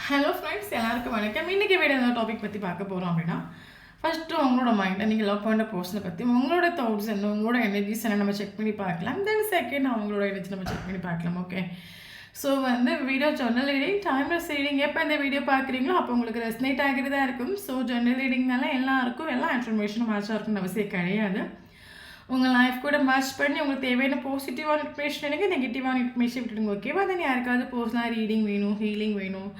Hello friends, எல்லாருக்கும் வணக்கம். இன்றைக்கி வீடியோ என்ன டாபிக் பற்றி பார்க்க போகிறோம் அப்படின்னா, ஃபஸ்ட்டு உங்களோட மைண்டை நீங்கள் லவ் பண்ணுற பர்சனை பற்றி உங்களோட தாட்ஸ் என்ன, உங்களோட எனர்ஜிஸ் என்ன நம்ம செக் பண்ணி பார்க்கலாம். தென் செகண்ட் அவங்களோட எனர்ஜி நம்ம செக் பண்ணி பார்க்கலாம். Okay, so video journal reading, timeless reading எப்போ இந்த வீடியோ பார்க்குறீங்களோ அப்போ உங்களுக்கு ரெஸ்னேட் ஆகிறதா இருக்கும். ஸோ ஜர்னல் ரீடிங்னால எல்லாருக்கும் எல்லா இன்ஃபர்மேஷனும் மேட்சாக இருக்கும்னு அவசியம் கிடையாது. உங்கள் லைஃப் கூட மேட்ச் பண்ணி உங்களுக்கு தேவையான பாசிட்டிவான இன்ஃபர்மேஷன் எனக்கு, நெகட்டிவான இன்ஃபர்மேஷன் விட்டுடுங்க. ஓகேவா? தென் யாருக்காவது பர்சனலாக ரீடிங் வேணும், ஹீலிங் வேணும்,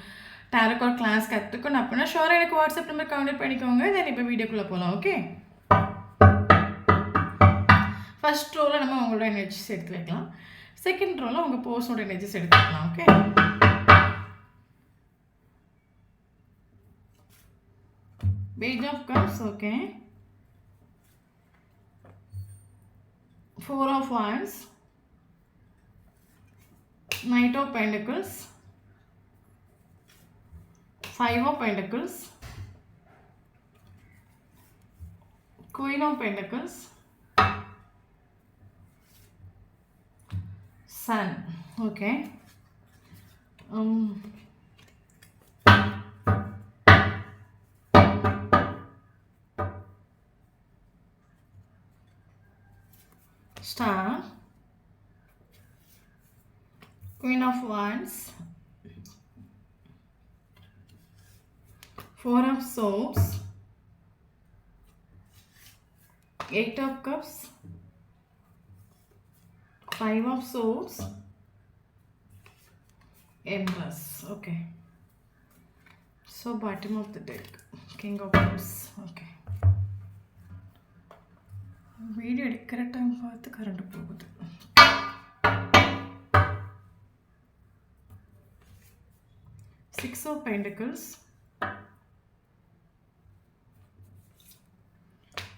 டேரோ கிளாஸ் கற்றுக்கணும் அப்படின்னா ஷோராக எனக்கு வாட்ஸ்அப் நம்பர் கான்டெக்ட் பண்ணிக்கோங்க. தென் இப்போ வீடியோக்குள்ளே போகலாம். ஓகே, ஃபர்ஸ்ட் ரோவில் நம்ம உங்களோட எனர்ஜிஸ் எடுத்து வைக்கலாம். செகண்ட் ரோவில் உங்கள் பர்சனோட எனர்ஜிஸ் எடுத்து வைக்கலாம். Okay, page of cups. Okay, 4 of Wands, Knight of Pentacles, 5 of Pentacles, Queen of Pentacles, Sun. Okay, Star, Queen of Wands, 4 of Swords, 8 of Cups, 5 of Swords, Empress. Okay, so bottom of the deck, King of Cups. Okay, video எடுக்கிற time பார்த்து current போகுது. Six of Pentacles,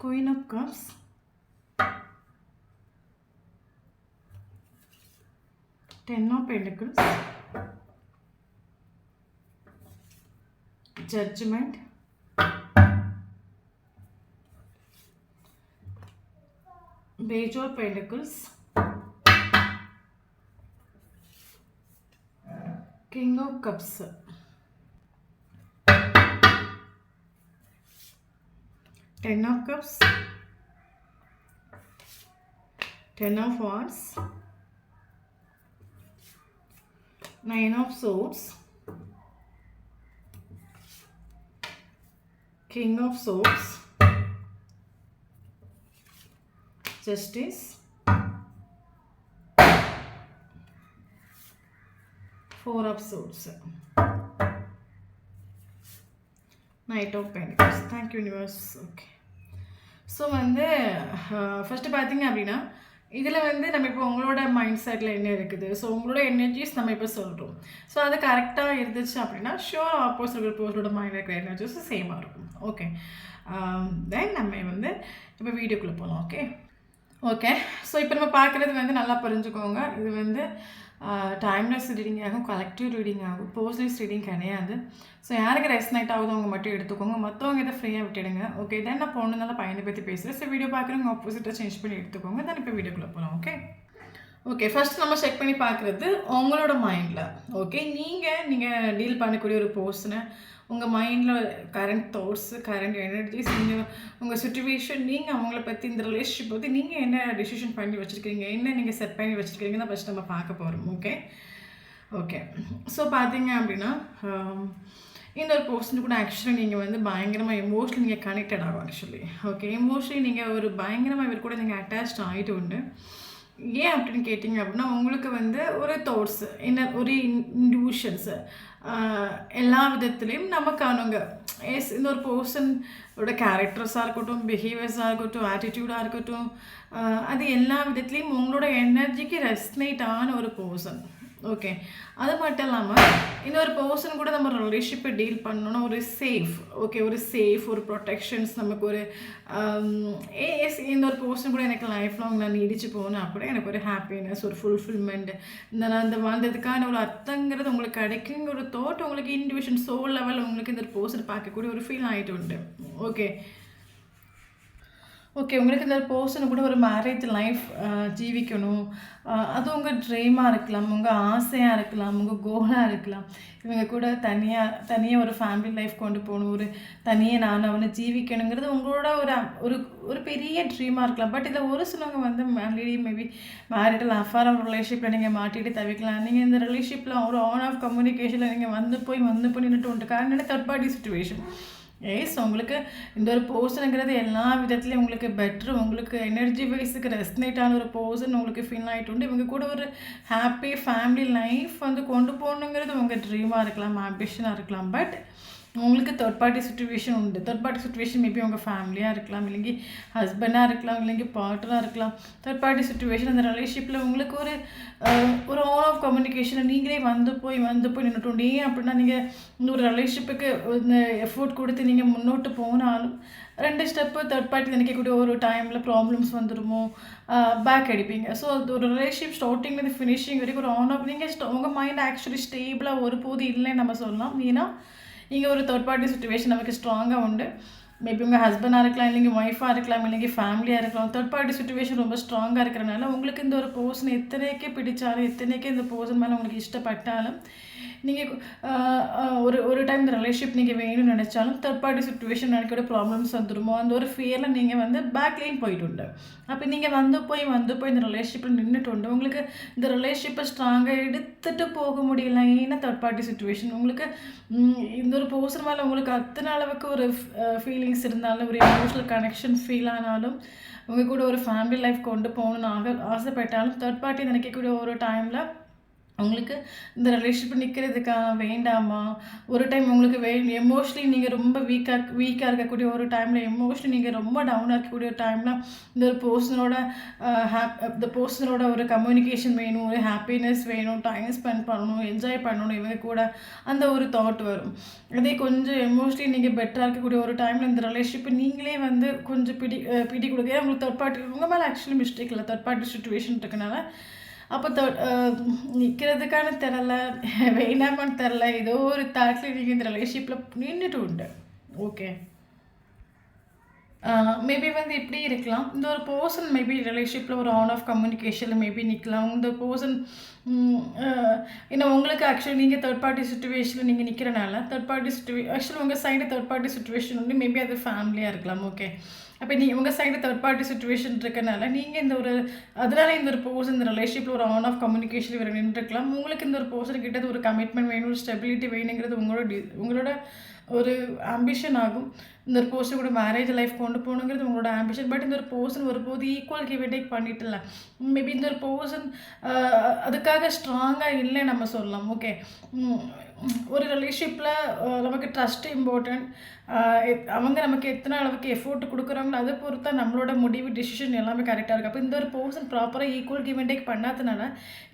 Queen of Cups, Ten of Pentacles, Judgment, Page of Pentacles, King of Cups, Ten of Cups, Ten of Wands, Nine of Swords, King of Swords, Justice, 4 of Swords, Knight of Pentacles. Thank you universe. Okay, so first பார்த்தீங்க அப்படின்னா இதில் நம்ம இப்போ உங்களோட mind settle என்ன இருக்குது, so உங்களோட energies நம்ம இப்போ சொல்கிறோம். ஸோ அது கரெக்டாக இருந்துச்சு அப்படின்னா ஷோர் ஆப்போசிட் பர்சனோட மைண்டில் இருக்கிற எனர்ஜிஸும் சேமாக இருக்கும். ஓகே, தென் நம்ம இப்போ வீடியோக்குள்ளே போகலாம். ஓகே, ஸோ இப்போ நம்ம பார்க்குறது நல்லா புரிஞ்சுக்கோங்க. இது டைம்லெஸ் ரீடிங் ஆகும், கலெக்டிவ் ரீடிங் ஆகும், பர்சனலிஸ்ட் ரீடிங் கிடையாது. ஸோ யாருக்கு ரெஸ்னேட் ஆகுதோ அவங்க மட்டும் எடுத்துக்கோங்க, மற்றவங்க இதை ஃப்ரீயாக விட்டுடுங்க. ஓகே, தென் நான் பொண்ணுனால பையனை பற்றி பேசுகிறேன். ஸோ வீடியோ பார்க்குறவங்க ஆப்போசிட்டாக சேஞ்ச் பண்ணி எடுத்துக்கோங்க. தென் இப்போ வீடியோக்குள்ளே போகலாம். ஓகே, ஃபஸ்ட் நம்ம செக் பண்ணி பார்க்குறது உங்களோட மைண்டில். ஓகே, நீங்கள் டீல் பண்ணக்கூடிய ஒரு பர்சனை உங்கள் மைண்டில் கரண்ட் தாட்ஸு, கரண்ட் எனர்ஜிஸ், நீங்கள் உங்கள் சுச்சுவேஷன், நீங்கள் அவங்கள பற்றி இந்த ரிலேஷன்ஷிப் பற்றி நீங்கள் என்ன டிசிஷன் பண்ணி வச்சுருக்கீங்க, என்ன நீங்கள் செட் பண்ணி வச்சுருக்கீங்கன்னு தான் ஃபஸ்ட் நம்ம பார்க்க போகிறோம். ஓகே, ஸோ பார்த்தீங்க அப்படின்னா இந்த ஒரு பர்சன் கூட ஆக்சுவலி நீங்கள் பயங்கரமாக எமோஷ்னலி நீங்கள் கனெக்டட் ஆகும். ஆக்சுவலி ஓகே, எமோஷ்னலி நீங்கள் ஒரு பயங்கரமாக இவர் கூட நீங்கள் அட்டாச்ட் ஆகிட்டு உண்டு. ஏன் அப்படின்னு கேட்டிங்க அப்படின்னா உங்களுக்கு ஒரு தாட்ஸு, என்ன ஒரு இன்ட்யூஷன்ஸு எல்லா விதத்துலேயும் நமக்கானவங்க இந்த ஒரு பர்சனோட கேரக்டர்ஸாக இருக்கட்டும், பிஹேவியர்ஸாக இருக்கட்டும், ஆட்டிடியூடாக இருக்கட்டும், அது எல்லா விதத்துலேயும் உங்களோட எனர்ஜிக்கு ரெஸ்னேட் ஆன ஒரு பர்சன். ஓகே, அது மட்டும் இல்லாமல் இந்த ஒரு பர்சன் கூட நம்ம ரிலேஷன்ஷிப்பை டீல் பண்ணணும்னா ஒரு சேஃப், ஒரு சேஃப், ஒரு ப்ரொடெக்ஷன்ஸ், நமக்கு ஒரு இந்த ஒரு பர்சன் கூட எனக்கு லைஃப் லாங் நான் நீடிச்சு போகணும் அப்படி எனக்கு ஒரு ஹாப்பினஸ், ஒரு ஃபுல்ஃபில்மெண்ட், அந்த வாழ்ந்ததுக்கான ஒரு அர்த்தங்கிறது உங்களுக்கு கிடைக்குங்கிற ஒரு தாட் உங்களுக்கு இண்டிவிஜுவல் சோல் லெவல் உங்களுக்கு இந்த ஒரு பர்சன் பார்க்கக்கூடிய ஒரு ஃபீல் ஆகிட்டு உண்டு. Okay, okay. உங்களுக்கு இந்த பெர்சன் கூட ஒரு மேரேஜ் லைஃப் ஜீவிக்கணும். அது உங்க ட்ரீமா இருக்கலாம், உங்க ஆசையா இருக்கலாம், உங்க கோலா இருக்கலாம். இவங்க கூட தனியா தனியா ஒரு ஃபேமிலி லைஃப் கொண்டு போணும். ஒரு தனியா நான் அவன ஜீவிக்கணுங்கிறது உங்களோட ஒரு ஒரு ஒரு பெரிய ட்ரீமா இருக்கலாம். பட் இதில ஒரு சிலவங்க வந்து ஆல்ரெடி மேபி மேரிட்டல் அஃபேர் ஒரு ரிலேஷன்ஷிப்ல நீங்க மாட்டிட்டு தவிக்கலாம். நீங்க இந்த ரிலேஷன்ஷிப்ல ஒரு ஆன் ஆஃப் கம்யூனிகேஷன்ல நீங்க வந்து போய் நின்னுட்டு உண்டு. காரணம் தேர்ட் பார்ட்டி சிச்சுவேஷன். எஸ் உங்களுக்கு இந்த ஒரு பர்சனுங்கிறது எல்லா விதத்துலேயும் உங்களுக்கு பெட்ரு, உங்களுக்கு எனர்ஜி வைஸுக்கு ரெஸ்னேட் ஆன ஒரு பர்சன் உங்களுக்கு ஃபீல் ஆகிட்டு உண்டு. இவங்க கூட ஒரு ஹாப்பி ஃபேமிலி லைஃப் வந்து கொண்டு போகணுங்கிறது உங்கள் ட்ரீமாக இருக்கலாம், ஆம்பிஷனாக இருக்கலாம். பட் உங்களுக்கு தேர்ட் பார்ட்டி சிச்சுவேஷன் உண்டு. தேர்ட் பார்ட்டி சிச்சுவேஷன் மேபி உங்கள் ஃபேமிலியாக இருக்கலாம், இல்லைங்க ஹஸ்பண்டாக இருக்கலாம், இல்லைங்க பார்ட்னராக இருக்கலாம். தேர்ட் பார்ட்டி சிச்சுவேஷன் அந்த ரிலேஷன்ஷிப்பில் உங்களுக்கு ஒரு ஒரு ஆன் ஆஃப் கம்யூனிகேஷனை நீங்களே வந்து போய் நின்றுட்டு ஏன் அப்படின்னா நீங்கள் இந்த ஒரு ரிலேஷன்ஷிப்புக்கு இந்த எஃபோர்ட் கொடுத்து நீங்கள் முன்னோட்டு போனாலும் 2 ஸ்டெப்பு தேர்ட் பார்ட்டி நினைக்கக்கூடிய ஒரு டைமில் ப்ராப்ளம்ஸ் வந்துடுமோ, பேக் அடிப்பீங்க. ஸோ அது ஒரு ரிலேஷன்ஷிப் ஸ்டார்டிங்லேருந்து ஃபினிஷிங் வரைக்கும் ஒரு ஆன் ஆஃப் நீங்கள் உங்கள் மைண்ட் ஆக்சுவலி ஸ்டேபிளாக ஒருபோது இல்லைன்னு நம்ம சொல்லலாம். ஏன்னா இங்கே ஒரு தேர்ட் பார்ட்டி சிச்சுவேஷன் நமக்கு ஸ்ட்ராங்காக உண்டு. மேபி உங்கள் ஹஸ்பண்டாக இருக்கலாம், இல்லைங்க ஒய்ஃபாக இருக்கலாம், இல்லைங்க ஃபேமிலியாக இருக்கலாம். தேர்ட் பார்ட்டி சிச்சுவேஷன் ரொம்ப ஸ்ட்ராங்காக இருக்கிறனால உங்களுக்கு இந்த ஒரு பர்சன் எத்தனைக்கே பிடிச்சாலும், எத்தனைக்கே இந்த பர்சன் மேலே உங்களுக்கு இஷ்டப்பட்டாலும், நீங்கள் ஒரு டைம் இந்த ரிலேஷன்ஷிப் நீங்கள் வேணும்னு நினச்சாலும் தேர்ட் பார்ட்டி சிச்சுவேஷன் நினைக்கிற ப்ராப்ளம்ஸ் வந்துடுமோ அந்த ஒரு ஃபியரில் நீங்கள் வந்து பேக்லேயும் போயிட்டு உண்டு. அப்போ நீங்கள் வந்து போய் இந்த ரிலேஷன்ஷிப்பில் நின்றுட்டு உண்டு. உங்களுக்கு இந்த ரிலேஷன்ஷிப்பை ஸ்ட்ராங்காக எடுத்துகிட்டு போக முடியல. ஏன்னா தேர்ட் பார்ட்டி சிச்சுவேஷன் உங்களுக்கு இந்த ஒரு பர்சன் மேலே உங்களுக்கு அத்தனை அளவுக்கு ஒரு ஃபீலிங்ஸ் இருந்தாலும், ஒரு எமோஷனல் கனெக்ஷன் ஃபீல் ஆனாலும், உங்கள் கூட ஒரு ஃபேமிலி லைஃப் கொண்டு போகணுன்னு ஆசைப்பட்டாலும் தேர்ட் பார்ட்டி நினைக்கக்கூடிய ஒரு டைமில் உங்களுக்கு இந்த ரிலேஷன்ஷிப் நிற்கிறதுக்கா வேண்டாமா, ஒரு டைம் உங்களுக்கு எமோஷ்னலி நீங்கள் ரொம்ப வீக்காக இருக்கக்கூடிய ஒரு டைமில், எமோஷ்னலி நீங்கள் ரொம்ப டவுனாக இருக்கக்கூடிய ஒரு டைமில் இந்த ஒரு பர்சனோட ஒரு கம்யூனிகேஷன் வேணும், ஒரு ஹாப்பினஸ் வேணும், டைம் ஸ்பெண்ட் பண்ணணும், என்ஜாய் பண்ணணும், இவங்க கூட அந்த ஒரு தாட் வரும். அதே கொஞ்சம் எமோஷ்னலி நீங்கள் பெட்டராக இருக்கக்கூடிய ஒரு டைமில் இந்த ரிலேஷன்ஷிப்பை நீங்களே வந்து கொஞ்சம் பிடி கொடுக்க. ஏன்னா உங்களுக்கு தேர்ட் பார்ட்டி உங்கள் மேலே ஆக்சுவலி மிஸ்டேக் இல்லை, தேர்ட் பார்ட்டி சிச்சுவேஷன் இருக்கனால அப்போ நிற்கிறதுக்கான தெரில, வேணாமான்னு தெரில, ஏதோ ஒரு தாட்டில் நீங்கள் இந்த ரிலேஷன்ஷிப்பில் நின்றுட்டு உண்டு. ஓகே. மேபி வந்து இப்படி இருக்கலாம். இந்த ஒரு பர்சன் மேபி ரிலேஷன்ஷிப்பில் ஒரு ஆன் ஆஃப் கம்யூனிகேஷனில் மேபி நிற்கலாம். இந்த பர்சன் ஏன்னா உங்களுக்கு ஆக்சுவலி நீங்கள் தேர்ட் பார்ட்டி சிச்சுவேஷனில் நீங்கள் நிற்கிறனால தேர்ட் பார்ட்டி ஆக்சுவலி உங்கள் சைடு தேர்ட் பார்ட்டி சிச்சுவேஷன் வந்து மேபி அது ஃபேமிலியாக இருக்கலாம். ஓகே. அப்போ நீங்கள் உங்கள் சைடு தேர்ட் பார்ட்டி சிச்சுவேஷன் இருக்கனால நீங்கள் இந்த ஒரு அதனால இந்த ஒரு பர்சன் இந்த ரிலேஷன்ஷிப்பில் ஒரு ஆன் ஆஃப் கம்யூனிகேஷன் வேறு நின்றுருக்கலாம். உங்களுக்கு இந்த ஒரு பர்சன் கிட்ட ஒரு கமிட்மெண்ட் வேணும், ஒரு ஸ்டெபிலிட்டி வேணுங்கிறது உங்களோட ஒரு ஆம்பிஷன் ஆகும். இந்த ஒரு பர்சன் கூட மேரேஜ் லைஃப் கொண்டு போகணுங்கிறது உங்களோட ஆம்பிஷன். பட் இந்த ஒரு பர்சன் ஒருபோது ஈக்குவல் கிவ் அண்ட் டேக் பண்ணிட்டுல மேபி இந்த ஒரு பர்சன் அதுக்காக ஸ்ட்ராங்காக இல்லை நம்ம சொல்லலாம். ஓகே. ஒரு ரிலேஷன்ஷிப்பில் நமக்கு ட்ரஸ்ட் இம்பார்ட்டன்ட். அவங்க நமக்கு எத்தனை அளவுக்கு எஃபோர்ட் கொடுக்குறாங்களோ அதை பொறுத்தா நம்மளோட முடிவு டிசிஷன் எல்லாமே கரெக்டாக இருக்குது. அப்போ இந்த ஒரு பர்சன் ப்ராப்பராக ஈக்குவல் கிவ் அண்ட் டேக் பண்ணாதனால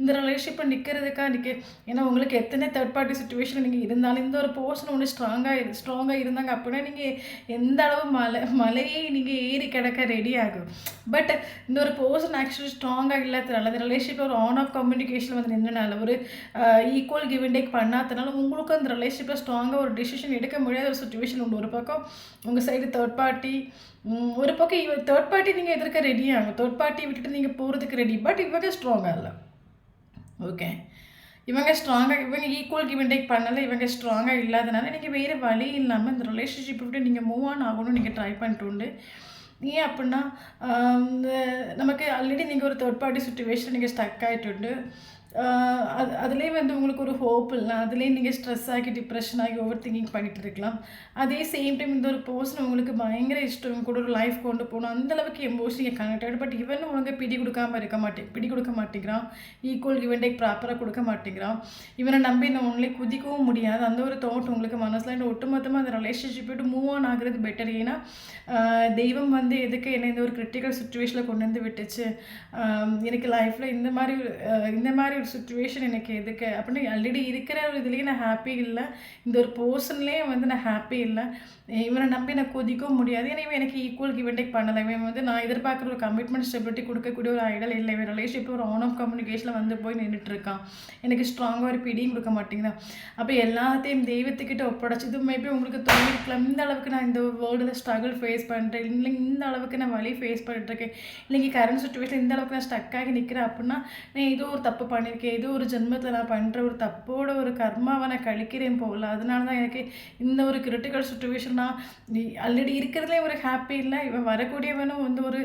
இந்த ரிலேஷன்ஷிப்பை நிற்கிறதுக்காக ஏன்னா உங்களுக்கு எத்தனை தேர்ட் பார்ட்டி சுச்சுவேஷன் நீங்கள் இருந்தாலும் இந்த ஒரு பர்சன் ஒன்று ஸ்ட்ராங்காக இருந்தாங்க அப்படின்னா நீங்கள் எந்த அளவு மலையை நீங்கள் ஏறி கிடக்க ரெடி ஆகும். பட் இந்த ஒரு பர்சன் ஆக்சுவலி ஸ்ட்ராங்காக இல்லாதனால அந்த ரிலேஷன்ஷிப்பில் ஒரு ஆன் ஆஃப் கம்யூனிகேஷன் வந்து நின்றனால ஒரு ஈக்குவல் கிவ் அண்ட் டேக் பண்ணாதனால உங்களுக்கு அந்த ரிலேஷன்ஷிப்பில் ஸ்ட்ராங்காக ஒரு டிசிஷன் எடுக்க முடியாத ஒரு சுச்சுவேஷன் உண்டு. ஒரு பக்கம் உங்கள் சைடு தேர்ட் பார்ட்டி, ஒரு பக்கம் தேர்ட் பார்ட்டி நீங்கள் எதிர்க்க ரெடி ஆகும், தேர்ட் பார்ட்டி விட்டுட்டு நீங்கள் போகிறதுக்கு ரெடி. பட் இவங்க ஸ்ட்ராங்காக இல்லை. ஓகே. இவங்க ஈக்குவல் கிவ் அண்ட் டேக் பண்ணலை, இவங்க ஸ்ட்ராங்காக இல்லாதனால நீங்கள் வேறு வழி இல்லாமல் இந்த ரிலேஷன்ஷிப் விட்டு நீங்கள் மூவ் ஆன் ஆகணும்னு நீங்கள் ட்ரை பண்ணிட்டு உண்டு. ஏன் அப்படின்னா நமக்கு ஆல்ரெடி நீங்கள் ஒரு தேர்ட் பார்ட்டி சுச்சுவேஷன் நீங்கள் ஸ்டக் ஆகிட்டு அதுலேயே வந்து உங்களுக்கு ஒரு ஹோப் இல்லை, அதுலேயே நீங்கள் ஸ்ட்ரெஸ் ஆகி டிப்ரெஷன் ஆகி ஓவர் திங்கிங் பண்ணிகிட்டு இருக்கலாம். அதே சேம் டைம் இந்த ஒரு பர்சன் உங்களுக்கு பயங்கர இஷ்டம், கூட ஒரு லைஃப் கொண்டு போகணும், அந்தளவுக்கு எமோஷனல் கனெக்ட் ஆகிடும். பட் இவன் உனக்கு பிடி கொடுக்க மாட்டேங்கிறான், ஈக்குவல் கிவ் அண்ட் டேக் ப்ராப்பராக கொடுக்க மாட்டேங்கிறான். இவனை நம்பி நான் ஒன்லி குதிக்கவும் முடியாது. அந்த ஒரு தாட் உங்களுக்கு மனசில் இந்த ஒட்டுமொத்தமாக அந்த ரிலேஷன்ஷிப் விட்டு மூவ் ஆன் ஆகுறது பெட்டர். ஏன்னா தெய்வம் வந்து எதுக்கு என்னை இந்த ஒரு கிரிட்டிக்கல் சுச்சுவேஷனில் கொண்டு வந்து விட்டுச்சு, எனக்கு லைஃப்பில் இந்த மாதிரி ஒரு சுச்சுவேஷன் எனக்கு எதுக்கு அப்படின்னு ஆல்ரெடி இருக்கிற ஒரு இதுலேயே நான் ஹாப்பி இல்லை, இந்த ஒரு பர்சன்லேயே வந்து நான் ஹாப்பி இல்லை, இவனை நம்பி நான் கொதிக்கவும் முடியாது. ஏன்னா இவன் எனக்கு ஈக்குவல் கிவ் அண்ட் டேக் பண்ணலை. இவன் வந்து நான் எதிர்பார்க்குற ஒரு கமிட்மெண்ட் ஸ்டெபிலிட்டி கொடுக்கக்கூடிய ஒரு ஐடல் இல்லை. இவன் ரிலேஷன்ஷிப்பில் ஒரு ஆன் ஆஃப் கம்யூனிகேஷனில் வந்து போய் நின்றுட்டு இருக்கான். எனக்கு ஸ்ட்ராங்காக ஒரு பிடியும் கொடுக்க மாட்டேங்கிறான். அப்போ எல்லாத்தையும் தெய்வத்துக்கிட்ட ஒப்படைச்சி இது மேபி உங்களுக்கு தோணிருக்கலாம், இந்த அளவுக்கு நான் இந்த வேர்ல்டில் ஸ்ட்ரகிள் ஃபேஸ் பண்ணுறேன், இல்லைங்க இந்த அளவுக்கு நான் வலி ஃபேஸ் பண்ணிட்டுருக்கேன், இல்லைங்க கரண்ட் சுச்சுவேஷன் இந்த அளவுக்கு நான் ஸ்டக்காகி நிற்கிறேன் அப்படின்னா நான் ஏதோ ஒரு தப்பு பண்ணியிருக்கேன், ஏதோ ஒரு ஜென்மத்தில் நான் பண்ணுற ஒரு தப்போட ஒரு கர்மாவை நான் கழிக்கிறேன் போகல. அதனால தான் எனக்கு இந்த ஒரு கிரிட்டிக்கல் சுச்சுவேஷன் நான் ஆல்ரெடி இருக்கிறதுலே ஒரு ஹாப்பி இல்லை, இவன் வரக்கூடியவனும் வந்து ஒரு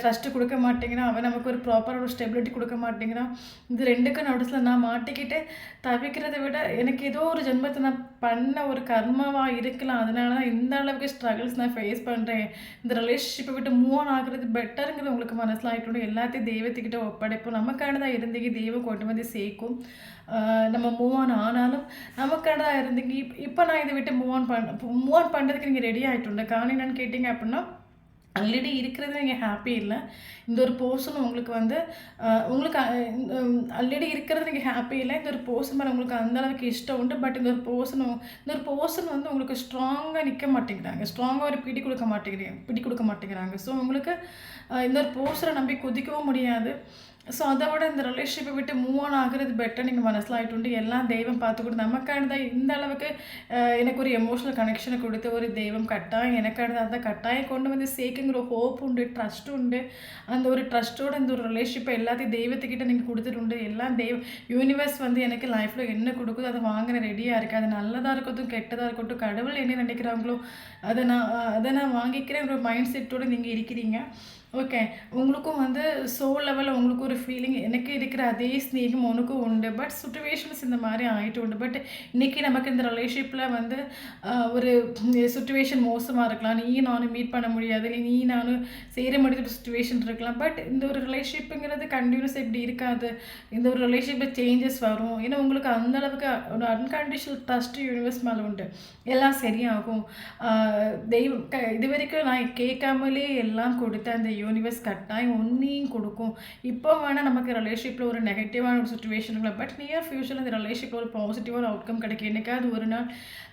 ட்ரஸ்ட்டு கொடுக்க மாட்டேங்கிறான், அவன் நமக்கு ஒரு ப்ராப்பராக ஒரு ஸ்டெபிலிட்டி கொடுக்க மாட்டேங்கிறான். இது ரெண்டுக்கும் நடுவில் நான் மாட்டிக்கிட்டு தவிக்கிறத விட எனக்கு ஏதோ ஒரு ஜென்மத்தை நான் பண்ண ஒரு கர்மாவாக இருக்கலாம், அதனால தான் இந்த அளவுக்கு ஸ்ட்ரகிள்ஸ் நான் ஃபேஸ் பண்ணுறேன், இந்த ரிலேஷன்ஷிப்பை விட்டு மூவ் ஆன் ஆகுறது பெட்டருங்கிறது உங்களுக்கு மனசில் ஆகிட்டு எல்லாத்தையும் தெய்வத்துக்கிட்ட ஒப்படைப்போம். நமக்கானதாக இருந்தீங்க தெய்வம் கொண்டு வந்து சேர்க்கும். நம்ம மூவ் ஆன் ஆனாலும் நமக்கானதாக இருந்தீங்க இப்போ நான் இதை விட்டு மூவ் ஆன் பண்ணுறதுக்கு நீங்கள் ரெடி ஆகிட்டு காரணம் என்னென்னு கேட்டிங்க அப்படின்னா ஆல்ரெடி இருக்கிறது நீங்கள் ஹாப்பி இல்லை, இந்த ஒரு பர்சன் உங்களுக்கு வந்து உங்களுக்கு ஆல்ரெடி இருக்கிறது நீங்கள் ஹாப்பி இல்லை, இந்த ஒரு பர்சன் மேலே உங்களுக்கு அந்தளவுக்கு இஷ்டம் உண்டு. பட் இந்த ஒரு பர்சன் வந்து உங்களுக்கு ஸ்ட்ராங்காக நிற்க மாட்டேங்கிறாங்க, ஸ்ட்ராங்காக ஒரு பிடி கொடுக்க மாட்டேங்கிறாங்க. ஸோ உங்களுக்கு இந்த ஒரு பர்சனை நம்பி குதிக்கவும் முடியாது. ஸோ அதை விட இந்த ரிலேஷன்ஷிப்பை விட்டு மூவ் ஆன் ஆகுறது பெட்டர் நீங்கள் மனசில் ஆகிட்டு எல்லாம் தெய்வம் பார்த்துக்கிட்டு நமக்கானதான் இந்த அளவுக்கு எனக்கு ஒரு எமோஷனல் கனெக்ஷனை கொடுத்து ஒரு தெய்வம் கட்டாயம் எனக்கானதாக இருந்தால் கட்டாயம் கொண்டு வந்து சேர்க்குங்கிற ஹோப் உண்டு, ட்ரஸ்ட் உண்டு. அந்த ஒரு ட்ரஸ்ட்டோட இந்த ஒரு ரிலேஷன்ஷிப்பை எல்லாத்தையும் தெய்வத்துக்கிட்ட நீங்கள் கொடுத்துட்டு எல்லாம் யூனிவர்ஸ் வந்து எனக்கு லைஃப்பில் என்ன கொடுக்குதோ அதை வாங்கின ரெடியாக இருக்குது. அது நல்லதாக இருக்கட்டும் கெட்டதாக இருக்கட்டும் கடவுள் என்ன நினைக்கிறாங்களோ அதை நான் வாங்கிக்கிறேன் ஒரு மைண்ட் செட்டோடு நீங்கள் இருக்கிறீங்க. ஓகே, உங்களுக்கும் வந்து சோல் லெவலில் உங்களுக்கு ஒரு ஃபீலிங் எனக்கு இருக்கிற அதே ஸ்நேகம் உனக்கும் உண்டு. பட் சுச்சுவேஷன்ஸ் இந்த மாதிரி ஆகிட்டு உண்டு. பட் இன்றைக்கி நமக்கு இந்த ரிலேஷன்ஷிப்பில் வந்து ஒரு சுச்சுவேஷன் மோசமாக இருக்கலாம், நீ நானும் மீட் பண்ண முடியாது, இல்லை நீ நானும் சேர முடியாத சுச்சுவேஷன் இருக்கலாம். பட் இந்த ஒரு ரிலேஷன்ஷிப்புங்கிறது கண்டினியூஸ் இப்படி இருக்காது, இந்த ஒரு ரிலேஷன்ஷிப்பில் சேஞ்சஸ் வரும். ஏன்னா உங்களுக்கு அந்தளவுக்கு ஒரு அன்கண்டிஷனல் ட்ரஸ்ட் யூனிவர்ஸ் மேலே உண்டு, எல்லாம் சரியாகும். தெய்வம் இது வரைக்கும் நான் கேட்காமலே எல்லாம் கொடுத்த அந்த யூனிவர்ஸ் கட்டாயம் ஒன்றையும் கொடுக்கும். இப்போ வேணால் நமக்கு ரிலேஷன்ஷிப்பில் ஒரு நெகட்டிவான ஒரு சுச்சுவேஷன் இருக்கலாம், பட் நியர் ஃபியூச்சரில் இந்த ரிலேஷன்ஷிப்பில் ஒரு பாசிட்டிவான அவுட்கம் கிடைக்கும். என்றைக்காவது ஒரு நாள்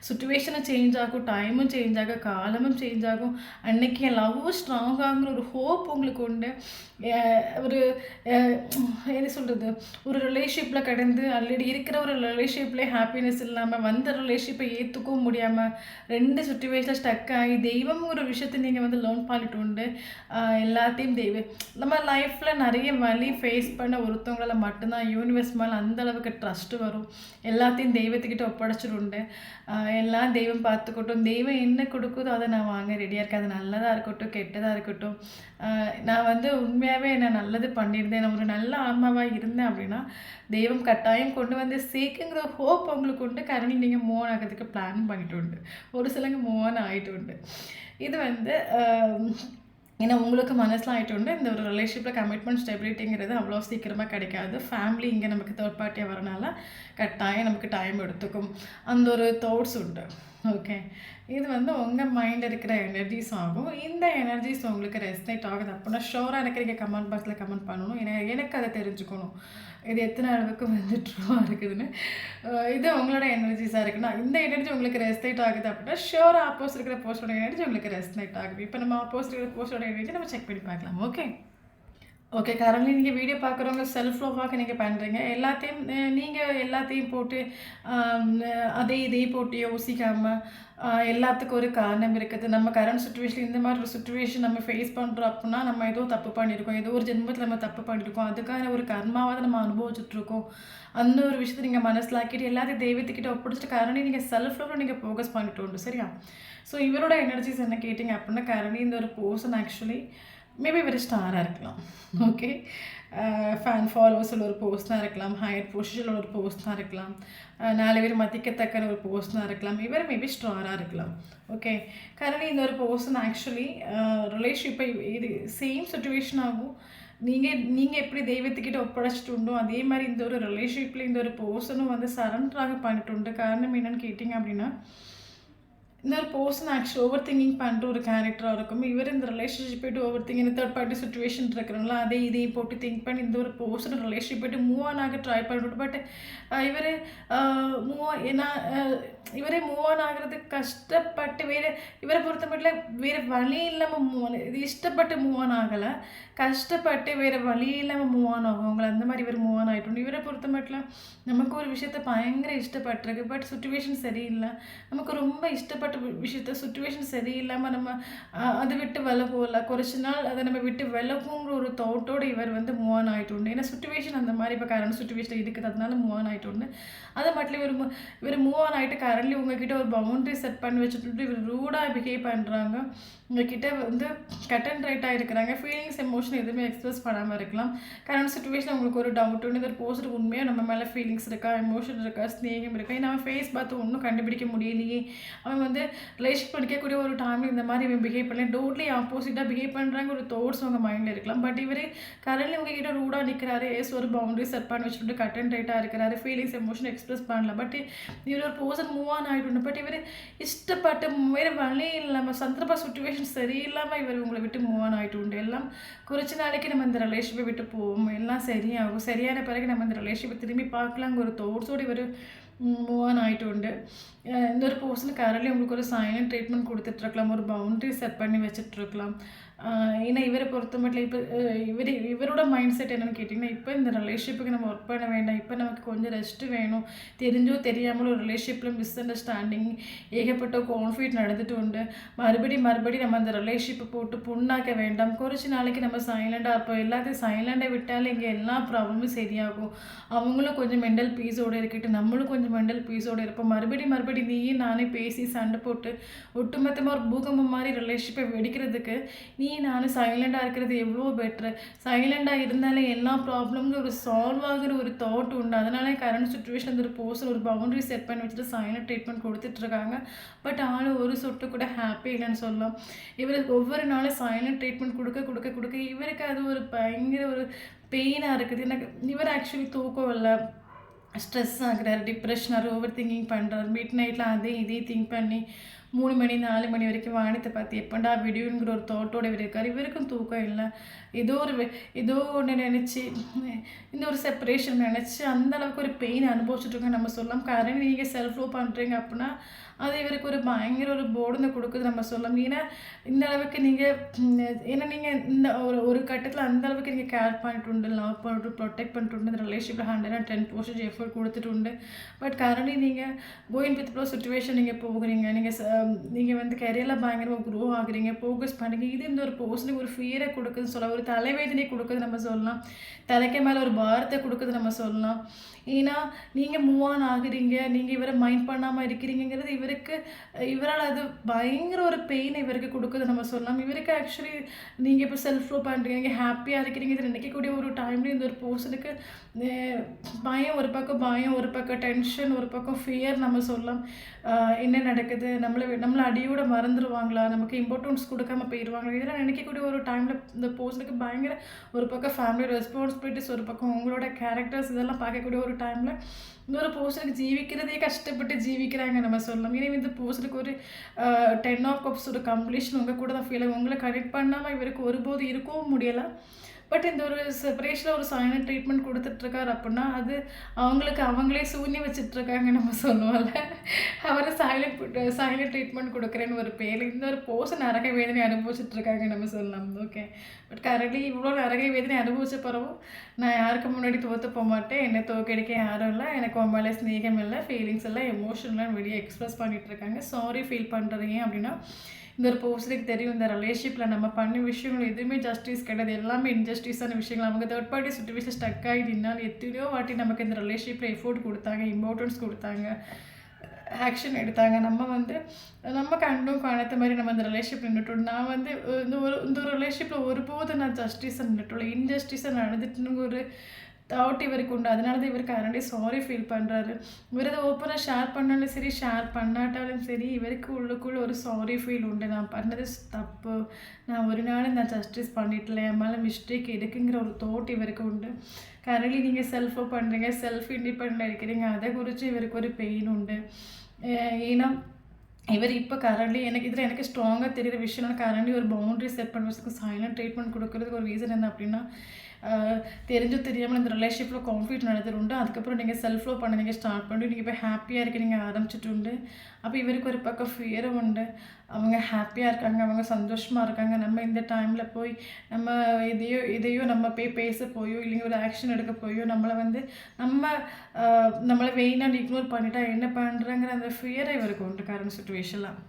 சுச்சுவேஷனும் சேஞ்ச் ஆகும், டைமும் சேஞ்ச் ஆகும், காலமும் சேஞ்ச் ஆகும். அன்றைக்கி என் லவ் ஸ்ட்ராங் ஆகுங்கிற ஒரு ஹோப் உங்களுக்கு உண்டு. ஒரு என்ன சொல்கிறது, ஒரு ரிலேஷன்ஷிப்பில் கடந்து ஆல்ரெடி இருக்கிற ஒரு ரிலேஷன்ஷிப்லேயே ஹாப்பினஸ் இல்லாமல் வந்த ரிலேஷன்ஷிப்பை ஏற்றுக்கவும் முடியாமல் ரெண்டு சுச்சுவேஷனில் ஸ்டக் ஆகி தெய்வம் ஒரு விஷயத்தை நீங்கள் வந்து லேர்ன் பண்ணிட்டு உண்டு. எல்லாத்தையும் நம்ம லைஃப்பில் நிறைய வலி ஃபேஸ் பண்ண ஒருத்தவங்களால் மட்டும்தான் யூனிவர்ஸ் மேலே அந்தளவுக்கு ட்ரஸ்ட்டு வரும். எல்லாத்தையும் தெய்வத்துக்கிட்ட ஒப்படைச்சிடுண்டு. எல்லாம் தெய்வம் பார்த்துக்கட்டும், தெய்வம் என்ன கொடுக்குதோ அதை நான் வாங்க ரெடியாக இருக்கேன். அது நல்லதாக இருக்கட்டும் கெட்டதாக இருக்கட்டும். நான் வந்து உண்மையாகவே நான் நல்லது பண்ணியிருந்தேன், நான் ஒரு நல்ல ஆன்மாவாக இருந்தேன் அப்படின்னா தெய்வம் கட்டாயம் கொண்டு வந்து சேர்க்குங்கிற ஹோப் உங்களுக்கு உண்டு. கரண்ட்லி நீங்கள் மூவ் ஆன் ஆகிறதுக்கு பிளான் பண்ணிட்டு உண்டு, ஒரு சிலங்க மூவ் ஆன் ஆகிட்டு உண்டு. இது வந்து ஏன்னா உங்களுக்கு மனசில் ஆகிட்டு உண்டு. இந்த ஒரு ரிலேஷன்ஷிப்பில் கமிட்மெண்ட் ஸ்டெபிலிட்டிங்கிறது அவ்வளோ சீக்கிரமாக கிடைக்காது. ஃபேமிலி இங்கே நமக்கு தேர்ட் பார்ட்டியாக வரனால கட்டாயம் நமக்கு டைம் எடுத்துக்கும். அந்த ஒரு தாட்ஸ் உண்டு. ஓகே, இது வந்து உங்கள் மைண்டில் இருக்கிற எனர்ஜிஸ் ஆகும். இந்த எனர்ஜிஸ் உங்களுக்கு ரெஸ்னேட் ஆகுது அப்படின்னா ஷோராக எனக்கு நீங்கள் கமெண்ட் பாக்ஸில் கமெண்ட் பண்ணணும். எனக்கு அதை தெரிஞ்சுக்கணும் இது எத்தனை அளவுக்கு வந்து ட்ரூவாக இருக்குதுன்னு. இது உங்களோட எனர்ஜிஸாக இருக்குன்னா இந்த எனர்ஜி உங்களுக்கு ரெஸ்னேட் ஆகுது அப்படின்னா ஷோராக ஆப்போசிட் இருக்கிற போஸ்டோட எனர்ஜி உங்களுக்கு ரெஸ்னேட் ஆகுது. இப்போ நம்ம ஆப்போசிட் இருக்கிற போஸ்டோட எனர்ஜி நம்ம செக் பண்ணி பார்க்கலாம். ஓகே கரண்ட்லி நீங்கள் வீடியோ பார்க்குறவங்க செல்ஃப் லவ்வாக நீங்கள் பண்ணுறீங்க. நீங்கள் எல்லாத்தையும் போட்டு இதையும் போட்டு யோசிக்காமல் எல்லாத்துக்கும் ஒரு காரணம் இருக்குது. நம்ம கரண்ட் சுச்சுவேஷன் இந்த மாதிரி ஒரு சுச்சுவேஷன் நம்ம ஃபேஸ் பண்ணுறோம் அப்படின்னா நம்ம ஏதோ தப்பு பண்ணியிருக்கோம், ஏதோ ஒரு ஜென்மத்தில் நம்ம தப்பு பண்ணியிருக்கோம், அதுக்கான ஒரு கர்மாவாக நம்ம அனுபவிச்சுட்ருக்கோம். அந்த ஒரு விஷயத்தை நீங்கள் மனசிலாக்கிட்டு எல்லாத்தையும் தெய்வத்துக்கிட்ட ஒப்பிடிச்சிட்டு கரண்ட்லி நீங்கள் செல்ஃப் லவ்வில் நீங்கள் ஃபோக்கஸ் பண்ணிட்டு உண்டு. சரியா? ஸோ இவரோட எனர்ஜிஸ் என்ன கேட்டிங்க அப்படின்னா கரண்ட்லி இந்த ஒரு பர்சன் ஆக்சுவலி மேபி ஒரு ஸ்டாராக இருக்கலாம். ஓகே, ஃபேன் ஃபாலோவர்ஸில் ஒரு போஸ்டாக இருக்கலாம், ஹையர் பொசிஷனில் ஒரு போஸ்டாக இருக்கலாம், 4 பேர் மதிக்கத்தக்க ஒரு போஸ்டாக இருக்கலாம், இவர் மேபி ஸ்டாராக இருக்கலாம். ஓகே, கரண்ட்லி இந்த ஒரு பர்சன் ஆக்சுவலி ரிலேஷன்ஷிப்பை இது சேம் சுச்சுவேஷன் ஆகும். நீங்கள் எப்படி தெய்வத்துக்கிட்ட ஒப்படைச்சிட்டு உண்டோ அதே மாதிரி இந்த ஒரு ரிலேஷன்ஷிப்பில் இந்த ஒரு பர்சனும் வந்து சரண்டராக பண்ணிட்டு உண்டு. காரணம் என்னென்னு கேட்டிங்க அப்படின்னா இன்னொரு பர்சன் ஆக்சுவலி ஓவர் திங்கிங் பண்ணுற ஒரு கேரக்டராக இருக்கும். இவர் இந்த ரிலேஷன்ஷிப் போய்ட்டு over thinking third party situation இருக்கிறவங்களா அதே இதையும் போட்டு திங்க் பண்ணி இந்த ஒரு பர்சன் ரிலேஷன்ஷிப் போய்ட்டு மூவ் ஆன் ஆக ட்ரை பண்ணுறது. பட் இவர் இவரே மூவ் ஆன் ஆகிறதுக்கு கஷ்டப்பட்டு இவரை பொறுத்த மட்டும் வேறு வழி இல்லாமல் மூவ் ஆன், இது இஷ்டப்பட்டு மூவ் ஆன் ஆகலை, கஷ்டப்பட்டு வேறு வழி இல்லாமல் மூவ் ஆன் ஆகுங்களா அந்த மாதிரி இவர் மூவ் ஆன் ஆகிட்டோம். இவரை பொறுத்த மட்டும் நமக்கு ஒரு விஷயத்த பயங்கர இஷ்டப்பட்டிருக்கு, பட் சுச்சுவேஷன் சரியில்லை. நமக்கு ரொம்ப இஷ்டப்பட்ட விஷயத்த சுச்சுவேஷன் சரியில்லாமல் நம்ம அதை விட்டு விலகும்ல, கொஞ்ச நாள் அதை நம்ம விட்டு விலகுங்கிற ஒரு தாட்டோடு இவர் மூவ் ஆன் ஆகிட்டோண்டு. ஏன்னா சுச்சுவேஷன் அந்த மாதிரி இப்போ கரண்ட் சுச்சுவேஷன் இருக்குது, அதனால மூவ் ஆன் ஆகிட்டோண்டு. அதை மட்டும் இவர் மூவ் ஆன் ஆகிட்டு கரண்ட்லி உங்ககிட்ட ஒரு பவுண்டரி செட் பண்ணி வச்சுட்டு இவர் ரூடாக பிஹேவ் பண்ணுறாங்க. உங்ககிட்ட கட் அண்ட் ரைட்டாக இருக்கிறாங்க. ஃபீலிங்ஸ் எமோஷன் எதுவுமே எக்ஸ்பிரஸ் பண்ணாமல் இருக்கலாம். கரண்ட் சுச்சுவேஷன் உங்களுக்கு ஒரு டவுட் ஒன்று, இதை போஸ்ட் உண்மையாக நம்ம மேலே ஃபீலிங்ஸ் இருக்கா, எமோஷன் இருக்கா, ஸ்நேகம் இருக்கா, நம்ம ஃபேஸ் பார்த்து ஒன்றும் கண்டுபிடிக்க முடியலையே, அவன் ரிலேஷன் பண்ணிக்கக்கூடிய ஒரு டைமில் இந்த மாதிரி இவன் பிஹேவ் பண்ணல, டோட்லி ஆப்போசிட்டாக பிஹேவ் பண்ணுறாங்க ஒரு தாட்ஸ் உங்கள் மைண்டில் இருக்கலாம். பட் இவர் கரண்ட்லி உங்ககிட்ட ரூடாக நிற்கிறாரு, ஒரு பவுண்டரி செட் பண்ணி வச்சுட்டு கட் அண்ட் ரைட்டாக இருக்கிறாரு, ஃபீலிங்ஸ் எமோஷன் எக்ஸ்பிரஸ் பண்ணல. பட் இவர் ஒரு பர்சன் மூவ் ஆன் ஆகிட்டு, பட் இவர் இஷ்டப்பட்டு வேறு வழி இல்லாமல் சந்தர்ப்ப சுச்சுவேஷன் சரியில்லாமல் இவர் உங்களை விட்டு மூவ் ஆன் ஆகிட்டு உண்டு. எல்லாம் குறிச்ச நாளைக்கு நம்ம இந்த ரிலேஷன்ஷிப்பை விட்டு போவோம், எல்லாம் சரியாகும், சரியான பிறகு நம்ம இந்த ரிலேஷன்ஷிப்பை திரும்பி பார்க்கலாங்க ஒரு தோட்ஸோடு இவர் மூவ் ஆன் ஆகிட்டு உண்டு. இந்த ஒரு பர்சனுக்கு கரண்ட்லி உங்களுக்கு ஒரு சைலண்ட் ட்ரீட்மெண்ட் கொடுத்துட்ருக்கலாம், ஒரு பவுண்டரி செட் பண்ணி வச்சுட்ருக்கலாம். ஏன்னா இவரை பொறுத்த மட்டும் இப்போ இவரோட மைண்ட் செட் என்னென்னு கேட்டிங்கன்னா, இப்போ இந்த ரிலேஷன்ஷிப்புக்கு நம்ம ஒர்க் பண்ண வேண்டாம், இப்போ நமக்கு கொஞ்சம் ரெஸ்ட்டு வேணும், தெரிஞ்சோ தெரியாமல் ஒரு ரிலேஷன்ஷிப்பில் மிஸ் அண்டர்ஸ்டாண்டிங் ஏகப்பட்ட கான்ஃப்ளிக்ட் நடந்துட்டு உண்டு. மறுபடியும் நம்ம அந்த ரிலேஷன்ஷிப்பை போட்டு புண்ணாக்க வேண்டாம், குறிச்சு நாளைக்கு நம்ம சைலண்டாக இருப்போம், எல்லாத்தையும் சைலண்டாக விட்டாலே இங்கே எல்லா ப்ராப்ளமும் சரியாகும், அவங்களும் கொஞ்சம் மெண்டல் பீஸோடு இருக்கட்டும், நம்மளும் கொஞ்சம் மெண்டல் பீஸோடு இருப்போம். மறுபடியும் நீயும் நானே பேசி சண்டை போட்டு ஒட்டுமொத்தமாக ஒரு பூகம்பம் மாதிரி ரிலேஷன்ஷிப்பை வெடிக்கிறதுக்கு நானும் சைலண்டாக இருக்கிறது எவ்வளோ பெட்ரு. சைலண்டாக இருந்தாலே எல்லா ப்ராப்ளம்னு ஒரு சால்வ் ஆகிற ஒரு தாட் உண்டு. அதனால கரண்ட் சுச்சுவேஷன் ஒரு போஸ்ட் ஒரு பவுண்டரி செட் பண்ணி வச்சுட்டு சைலண்ட் ட்ரீட்மெண்ட் கொடுத்துட்ருக்காங்க. பட் ஆளும் ஒரு சொட்டு கூட ஹாப்பி இல்லைன்னு சொல்லலாம். இவருக்கு ஒவ்வொரு நாளும் சைலண்ட் ட்ரீட்மெண்ட் கொடுக்க இவருக்கு அது ஒரு பயங்கர ஒரு பெயினாக இருக்குது. எனக்கு இவர் ஆக்சுவலி தூக்கம் இல்லை, ஸ்ட்ரெஸ் ஆகுறாரு, டிப்ரெஷனாக ஓவர் திங்கிங் பண்ணுறாரு, மிட் நைட்டில் இதையும் திங்க் பண்ணி 3 மணி 4 மணி வரைக்கும் வானத்தை பார்த்து எப்படா விடியுங்கிற ஒரு தாட்டோடு இவர் இருக்கார். இவருக்கும் தூக்கம் இல்லை, ஏதோ ஒன்று நினச்சி இந்த ஒரு செப்பரேஷன் நினச்சி அந்தளவுக்கு ஒரு பெயின் அனுபவிச்சுட்ருக்கோம் நம்ம சொல்லலாம். காரணம் நீங்கள் செல்ஃப் லவ் பண்ணுறீங்க அப்படின்னா அது இவருக்கு ஒரு பயங்கர ஒரு போர்டுன்னு கொடுக்குது நம்ம சொல்லலாம். ஏன்னா இந்த அளவுக்கு நீங்கள் இந்த ஒரு கட்டத்தில் அந்த அளவுக்கு நீங்கள் கேர் பண்ணிட்டு உண்டு, லவ் பண்ணிட்டு ப்ரொடெக்ட் பண்ணிட்டு உண்டு, இந்த ரிலேஷன்ஷிப்பில் 110% எஃபர்ட் கொடுத்துட்டு உண்டு. பட் கரண்ட்லி நீங்கள் கோயிங் வித் ப்ளோ சுச்சுவேஷன் நீங்கள் போகிறீங்க, நீங்கள் கரியரில் பயங்கரமாக க்ரோ ஆகுறீங்க, ஃபோக்கஸ் பண்ணுறீங்க. இது இந்த ஒரு பர்சனுக்கு ஒரு ஃபியரை கொடுக்குதுன்னு சொல்லலாம், ஒரு தலைவேதனை கொடுக்குது நம்ம சொல்லலாம், தலைக்கு மேலே ஒரு பாரத்தை கொடுக்குது நம்ம சொல்லலாம். ஏன்னா நீங்கள் மூவ் ஆன் ஆகுறீங்க, நீங்கள் இவரை மைண்ட் பண்ணாமல் இருக்கிறீங்கிறது இவரால் அது பயங்கர ஒரு பெயின் இவருக்கு கொடுக்குது நம்ம சொல்லலாம். இவருக்கு ஆக்சுவலி நீங்கள் இப்போ செல்ஃப் லவ் பண்ணுறீங்க, நீங்கள் ஹாப்பியாக இருக்கிறீங்க, இது நினைக்கக்கூடிய ஒரு டைம்லேயும் இந்த ஒரு பர்சனுக்கு பயம், ஒரு பக்கம் டென்ஷன், ஒரு பக்கம் ஃபியர் நம்ம சொல்லலாம். என்ன நடக்குது, நம்மளை அடியோட மறந்துடுவாங்களா, நமக்கு இம்பார்ட்டன்ஸ் கொடுக்காம போயிடுவாங்களா, இதெல்லாம் நினைக்கக்கூடிய ஒரு டைமில் இந்த பர்சனுக்கு பயங்கர ஒரு பக்கம் ஃபேமிலி ரெஸ்பான்சிபிலிட்டிஸ், ஒரு பக்கம் உங்களோட கேரக்டர்ஸ், இதெல்லாம் பார்க்கக்கூடிய ஒரு டைமில் இன்னொரு பர்சனுக்கு ஜீவிக்கிறதே கஷ்டப்பட்டு ஜீவிக்கிறாங்க நம்ம சொல்லலாம். ஏன்னா இந்த பர்சனுக்கு ஒரு 10 ஆஃப் கப்ஸ் ஒரு கம்ப்ளீஷன் உங்கள் கூட தான் ஃபீல் ஆகும். உங்களை கனெக்ட் பண்ணாமல் இவருக்கு ஒருபோது இருக்கவும் முடியலை. பட் இந்த ஒரு செப்பரேஷனில் ஒரு சைலண்ட் ட்ரீட்மெண்ட் கொடுத்துட்ருக்காரு அப்படின்னா அது அவங்களே சூன்யம் வச்சுட்ருக்காங்க நம்ம சொல்லுவோம்ல, அவரை சைலண்ட் ட்ரீட்மெண்ட் கொடுக்குறேன்னு ஒரு பேர். இந்த ஒரு போர்ஷன் நரக வேதனை அனுபவிச்சுட்ருக்காங்க நம்ம சொல்லலாம். ஓகே, பட் கரண்ட்லி இவ்வளோ நரக வேதனை அனுபவிச்ச பிறகும் நான் யாருக்கு முன்னாடி தோற்று போக மாட்டேன், என்னை தோக்கடிக்க யாரும் இல்லை, எனக்கு உன் மேலே ஸ்நேகம் இல்லை, ஃபீலிங்ஸ் எல்லாம் எமோஷன்லாம் வெளியே எக்ஸ்ப்ரெஸ் பண்ணிகிட்ருக்காங்க. சாரி ஃபீல் பண்ணுறீங்க அப்படின்னா இந்த ஒரு பர்சனுக்கு தெரியும் இந்த ரிலேஷன்ஷிப்பில் நம்ம பண்ண விஷயங்கள் எதுவுமே ஜஸ்டிஸ் கிடையாது, எல்லாமே இன்ஜஸ்டிஸான விஷயங்கள். அவங்க தேர்ட் பார்ட்டி சுச்சுவேஷன் ஸ்டக் ஆகி நின்னால் எத்தனையோ வாட்டி நமக்கு இந்த ரிலேஷன்ஷிப்பில் எஃபோர்ட் கொடுத்தாங்க, இம்பார்ட்டன்ஸ் கொடுத்தாங்க, ஆக்ஷன் எடுத்தாங்க. நம்ம கண்டும் காணாத மாதிரி நம்ம இந்த ரிலேஷன்ஷிப் நின்றுட்டோம். நான் இந்த ஒரு ரிலேஷன்ஷிப்பில் ஒருபோது நான் ஜஸ்டிஸை நின்றுட்டோம், இன்ஜஸ்டிஸை நடந்துட்டுன்னு ஒரு தாட் இவருக்கு உண்டு. அதனால தான் இவருக்கு கரண்டே சாரி ஃபீல் பண்ணுறாரு. இவர் அதை ஓப்பனாக ஷேர் பண்ணாலும் சரி, ஷேர் பண்ணாட்டாலும் சரி, இவருக்கு உள்ளுக்குள்ளே ஒரு சாரி ஃபீல் உண்டு. நான் பண்ணது தப்பு, நான் ஒரு நாள் நான் ஜஸ்டிஸ் பண்ணிட்டல, என் மேலே மிஸ்டேக் இருக்குங்கிற ஒரு தாட் இவருக்கு உண்டு. கரண்ட்லி நீங்கள் செல்ஃபோ பண்ணுறீங்க, செல்ஃப் இண்டிபெண்டாக இருக்கிறீங்க, அதை குறித்து இவருக்கு ஒரு பெயின் உண்டு. ஏன்னா இவர் இப்போ கரண்ட்லி எனக்கு ஸ்ட்ராங்காக தெரியிற விஷயம் நான் கரண்ட்லி ஒரு பவுண்டரி செட் பண்ணுறதுக்கு சைலண்ட் ட்ரீட்மெண்ட் கொடுக்குறதுக்கு ஒரு ரீசன் என்ன அப்படின்னா தெரிஞ்சோ தெரியாமல் இந்த ரிலேஷன்ஷிப்பில் கான்ஃப்ளிக்ட் நடந்துருண்டு அதுக்கப்புறம் நீங்கள் செல்ஃப் லவ் பண்ண நீங்கள் ஸ்டார்ட் பண்ணி நீங்கள் இப்போ ஹாப்பியாக இருக்க நீங்கள் ஆரம்பிச்சிட்டு அப்போ இவருக்கு ஒரு பக்கம் ஃபியரும் உண்டு. அவங்க ஹாப்பியாக இருக்காங்க, அவங்க சந்தோஷமாக இருக்காங்க. நம்ம இந்த டைமில் போய் நம்ம இதையோ நம்ம பேச போயோ இல்லைங்க ஒரு ஆக்ஷன் எடுக்க போயோ நம்மளை வெயினாக இக்னோர் பண்ணிட்டா என்ன பண்ணுறாங்கிற அந்த ஃபியரை இவருக்கு உண்டு கரண்ட் சுச்சுவேஷனில்.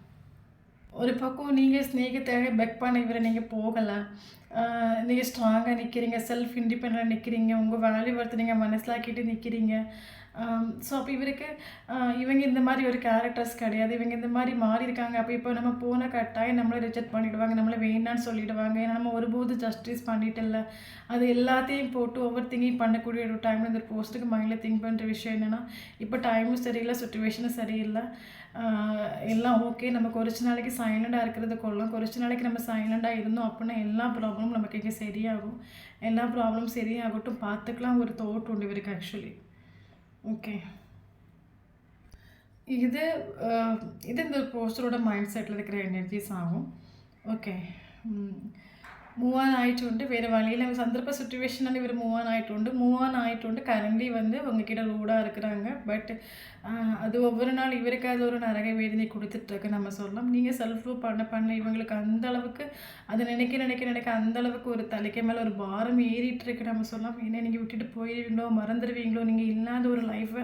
ஒரு பக்கம் நீங்கள் ஸ்நேகத்தை பெக் பண்ண இவரை நீங்கள் போகலை, நீங்கள் ஸ்ட்ராங்காக நிற்கிறீங்க, செல்ஃப் இண்டிபெண்டாக நிற்கிறீங்க, உங்கள் வேல்யூ ஒர்த்து நீங்கள் மனசிலாக்கிட்டு நிற்கிறீங்க. ஸோ அப்போ இவருக்கு இவங்க இந்த மாதிரி ஒரு கேரக்டர்ஸ் கிடையாது, இவங்க இந்த மாதிரி மாறியிருக்காங்க. அப்போ இப்போ நம்ம போன கட்டாயம் நம்மளை ரிஜெக்ட் பண்ணிவிடுவாங்க, நம்மளை வேணான்னு சொல்லிவிடுவாங்க. ஏன்னா நம்ம ஒருபோது ஜஸ்டிஸ் பண்ணிட்டு இல்லை. அது எல்லாத்தையும் போட்டு ஓவர் திங்கிங் பண்ணக்கூடிய ஒரு டைமில் இந்த போஸ்ட்டுக்கு மைண்டில் திங்க் பண்ணுற விஷயம் என்னென்னா இப்போ டைமும் சரியில்லை, சுச்சுவேஷனும் சரியில்லை, எல்லாம் ஓகே. நம்ம கொஞ்ச நாளைக்கு சைலண்டாக இருக்கிறது கொள்ளலாம். கொஞ்ச நாளைக்கு நம்ம சைலண்டாக இருந்தோம் அப்படின்னா எல்லா ப்ராப்ளமும் நமக்கு இங்கே சரியாகும். எல்லா ப்ராப்ளமும் சரியாகட்டும் பார்த்துக்கலாம் ஒரு தோட் உண்டு இவருக்கு ஆக்சுவலி. ஓகே, இது இந்த போஸ்டரோட மைண்ட் செட்டில் இருக்கிற எனர்ஜிஸ் ஆகும். ஓகே, மூவ் ஆன் ஆகிட்டு வேறு வழியில் சந்தர்ப்ப சுச்சுவேஷனால இவர் மூவ் ஆன் ஆகிட்டு கரண்ட்லி வந்து உங்ககிட்ட ரூடாக இருக்கிறாங்க. பட் அது ஒவ்வொரு நாள் இவருக்கு அது ஒரு நரக வேதனை கொடுத்துட்ருக்கு நம்ம சொல்லலாம். நீங்கள் செல்ஃப் லவ் பண்ண இவங்களுக்கு அந்தளவுக்கு அதை நினைக்க அந்தளவுக்கு ஒரு தலைக்கு மேலே ஒரு பாரம் ஏறிட்டுருக்கு நம்ம சொல்லலாம். ஏன்னா நீங்கள் விட்டுட்டு போயிடுவீங்களோ மறந்துடுவீங்களோ, நீங்கள் இல்லாத ஒரு லைஃப்பை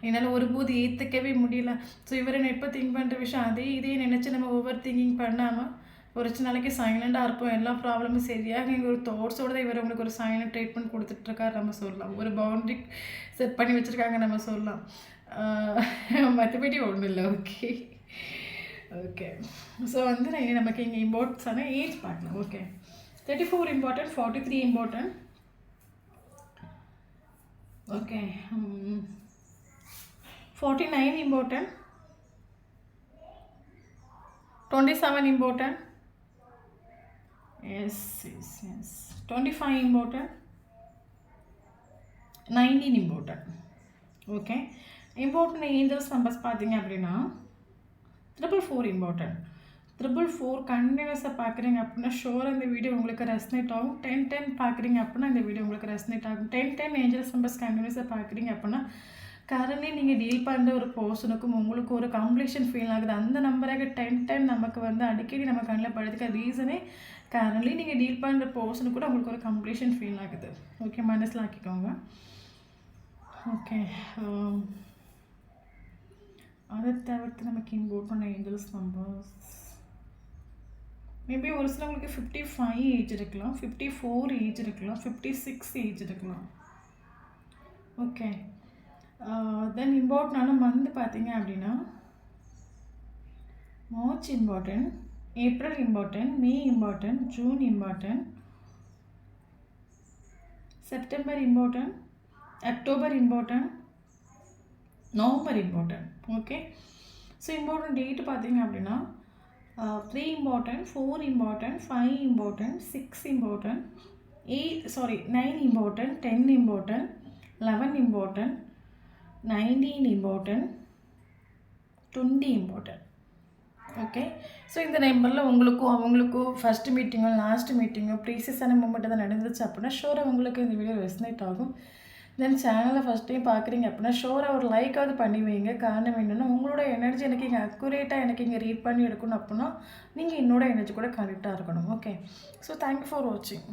என்னால் ஒருபோது ஏற்றுக்கவே முடியல. ஸோ இவரை நான் எப்போ திங்க் பண்ணுற விஷயம் இதே நினச்சி நம்ம ஓவர் திங்கிங் பண்ணாமல் ஒரு நாளைக்கு சைலண்டாக இருப்போம், எல்லா ப்ராப்ளமும் சரியாக இங்கே ஒரு தோட்ஸோடு தான் இவர் உங்களுக்கு ஒரு சைலண்ட் ட்ரீட்மெண்ட் கொடுத்துட்ருக்காரு நம்ம சொல்லலாம். ஒரு பவுண்ட்ரி செட் பண்ணி வச்சுருக்காங்க நம்ம சொல்லலாம். மற்றபடி ஒன்றும் இல்லை. ஓகே ஓகே ஸோ வந்து நான் நமக்கு இங்கே இம்பார்ட்டன்ஸான ஏஜ் பார்க்கலாம். Okay, 34 important, 43 important. Okay, 49 important, 27 important. Yes. 25 important, 19 important. Okay, important angels numbers பார்த்தீங்க அப்படின்னா 444 important. 444 கண்டினியூஸாக பார்க்குறீங்க அப்படின்னா ஷோர் இந்த வீடியோ உங்களுக்கு ரெஸ்னேட் ஆகும். 10 பார்க்குறீங்க அப்படின்னா இந்த வீடியோ உங்களுக்கு ரெஸ்னேட் ஆகும். 10 ஏஞ்சல்ஸ் நம்பர்ஸ் கண்டினியூஸாக பார்க்குறீங்க அப்படின்னா கரண்ட்லி நீங்கள் டீல் பண்ணுற ஒரு பர்சனுக்கும் உங்களுக்கு ஒரு கம்ப்ளீஷன் ஃபீல் ஆகுது. அந்த நம்பராக 10 நமக்கு வந்து அடிக்கடி நம்ம கண்ணில் படுத்துக்க ரீசனே கரண்ட்லி நீங்கள் டீல் பண்ணுற பர்சனுக்கு கூட உங்களுக்கு ஒரு கம்ப்ளீஷன் ஃபீல் ஆகுது. ஓகே, மனசில் ஆக்கிக்கோங்க. ஓகே, அதை தவிர்த்து நமக்கு இம்போர்ட் பண்ண ஏஞ்சல்ஸ் நம்பர்ஸ் மேபி ஒரு சிலவங்களுக்கு 55 ஏஜ் இருக்கலாம், 54 ஏஜ் இருக்கலாம், 56 ஏஜ் இருக்கலாம். ஓகே, தென் இம்பார்ட்டண்டான மந்த் பார்த்தீங்க அப்படின்னா March important, April important, May important, June important, September important, October important, November important. Okay, so important date பார்த்தீங்க அப்படின்னா 3 important, 4 important, 5 important, 6 important, 9 important, 10 important, 11 important, 19 important, 20 important. Okay, so இந்த நம்பரில் உங்களுக்கும் அவங்களுக்கும் first மீட்டிங்கோ last மீட்டிங்கோ ப்ரீசியஸான moment தான் நடந்துச்சு அப்படின்னா ஷோராக உங்களுக்கு இந்த வீடியோ ரெசனேட் ஆகும். தென் சேனலை ஃபஸ்ட் டைம் பார்க்குறீங்க அப்படின்னா ஷோராக ஒரு லைக்காவது பண்ணி வைங்க. காரணம் என்னென்னா உங்களோட எனர்ஜி எனக்கு இங்கே அக்குரேட்டாக எனக்கு இங்கே ரீட் பண்ணி எடுக்கணும் அப்படின்னா நீங்கள் என்னோட எனர்ஜி கூட கனெக்டாக இருக்கணும். ஓகே, ஸோ தேங்க்யூ ஃபார் வாட்சிங்.